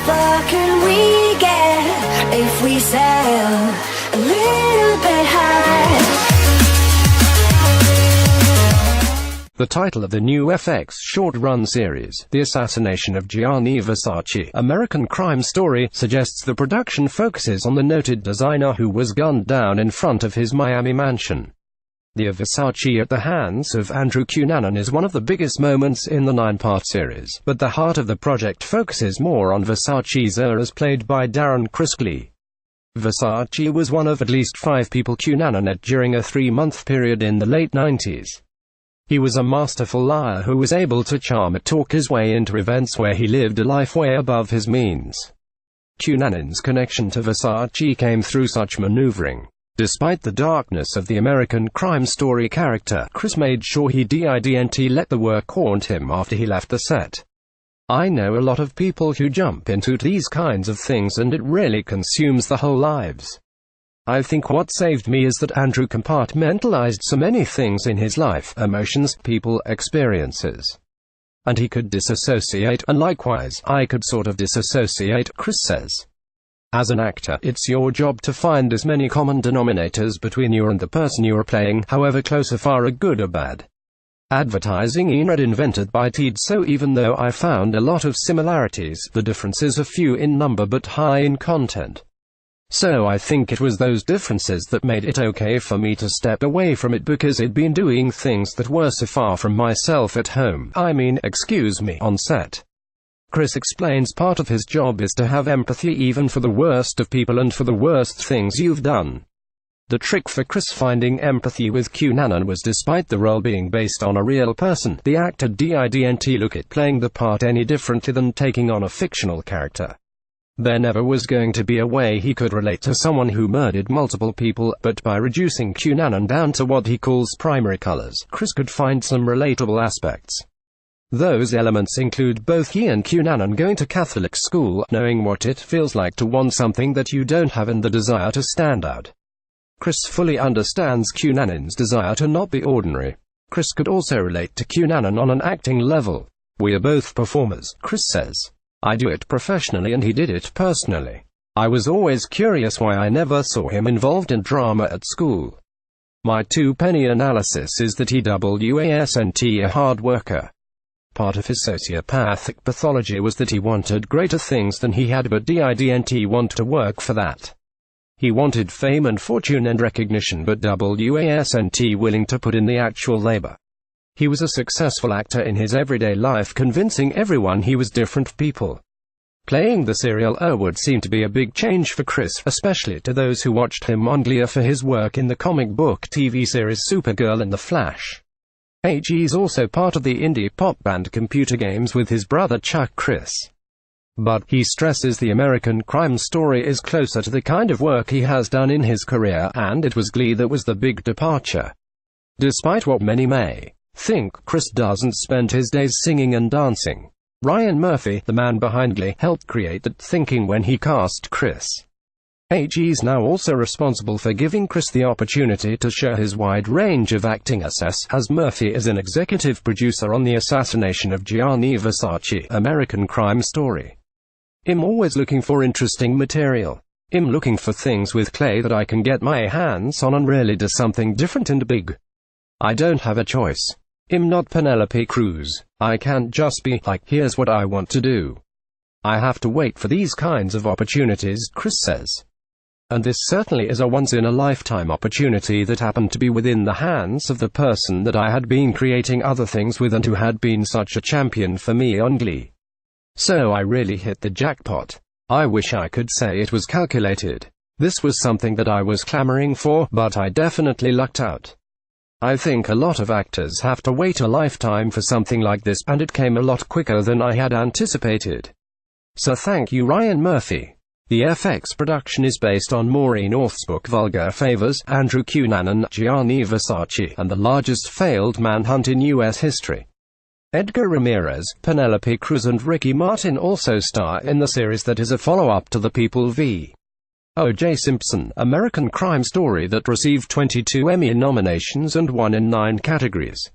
far can we get if we sail a little bit high? The title of the new FX short-run series, The Assassination of Gianni Versace, American Crime Story, suggests the production focuses on the noted designer who was gunned down in front of his Miami mansion. The Versace at the hands of Andrew Cunanan is one of the biggest moments in the 9-part series, but the heart of the project focuses more on Versace's as played by Darren Criss. Glee. Versace was one of at least 5 people Cunanan met during a 3-month period in the late 90s. He was a masterful liar who was able to charm and talk his way into events where he lived a life way above his means. Cunanan's connection to Versace came through such maneuvering. Despite the darkness of the American Crime Story character, Criss made sure he didn't let the work haunt him after he left the set. I know a lot of people who jump into these kinds of things and it really consumes their whole lives. I think what saved me is that Andrew compartmentalized so many things in his life, emotions, people, experiences. And he could disassociate, and likewise, I could sort of disassociate, Criss says. As an actor, it's your job to find as many common denominators between you and the person you are playing, however close or far or good or bad. Advertising ain't invented by Ted, so even though I found a lot of similarities, the differences are few in number but high in content. So I think it was those differences that made it okay for me to step away from it because I'd been doing things that were so far from myself at home, on set. Criss explains part of his job is to have empathy even for the worst of people and for the worst things you've done. The trick for Criss finding empathy with Cunanan was, despite the role being based on a real person, the actor didn't look at playing the part any differently than taking on a fictional character. There never was going to be a way he could relate to someone who murdered multiple people, but by reducing Cunanan down to what he calls primary colors, Criss could find some relatable aspects. Those elements include both he and Cunanan going to Catholic school, knowing what it feels like to want something that you don't have, and the desire to stand out. Criss fully understands Cunanan's desire to not be ordinary. Criss could also relate to Cunanan on an acting level. "We are both performers," Criss says. "I do it professionally and he did it personally. I was always curious why I never saw him involved in drama at school. My two-penny analysis is that he wasn't a hard worker. Part of his sociopathic pathology was that he wanted greater things than he had, but didn't want to work for that. He wanted fame and fortune and recognition, but wasn't willing to put in the actual labor. He was a successful actor in his everyday life, convincing everyone he was different people." Playing the serial would seem to be a big change for Criss, especially to those who watched him on Glee or for his work in the comic book TV series Supergirl and The Flash. He's also part of the indie pop band Computer Games with his brother Chuck Criss. But he stresses the American Crime Story is closer to the kind of work he has done in his career, and it was Glee that was the big departure. Despite what many may think, Criss doesn't spend his days singing and dancing. Ryan Murphy, the man behind Glee, helped create that thinking when he cast Criss. He's now also responsible for giving Criss the opportunity to share his wide range of acting assets, as Murphy is an executive producer on The Assassination of Gianni Versace, American Crime Story. "I'm always looking for interesting material. I'm looking for things with clay that I can get my hands on and really do something different and big. I don't have a choice. I'm not Penelope Cruz. I can't just be like, here's what I want to do. I have to wait for these kinds of opportunities," Criss says. And this certainly is a once-in-a-lifetime opportunity that happened to be within the hands of the person that I had been creating other things with and who had been such a champion for me on Glee. So I really hit the jackpot. I wish I could say it was calculated. This was something that I was clamoring for, but I definitely lucked out. I think a lot of actors have to wait a lifetime for something like this, and it came a lot quicker than I had anticipated. So thank you, Ryan Murphy. The FX production is based on Maureen Orth's book Vulgar Favors, Andrew Cunanan, Gianni Versace, and the largest failed manhunt in U.S. history. Edgar Ramirez, Penelope Cruz and Ricky Martin also star in the series that is a follow-up to The People v. O.J. Simpson, American Crime Story that received 22 Emmy nominations and won in 9 categories.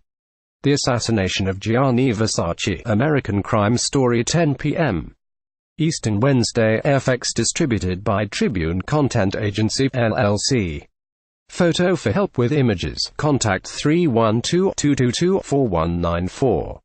The Assassination of Gianni Versace, American Crime Story 10 p.m. Eastern Wednesday FX distributed by Tribune Content Agency, LLC. Photo for help with images, contact 312-222-4194.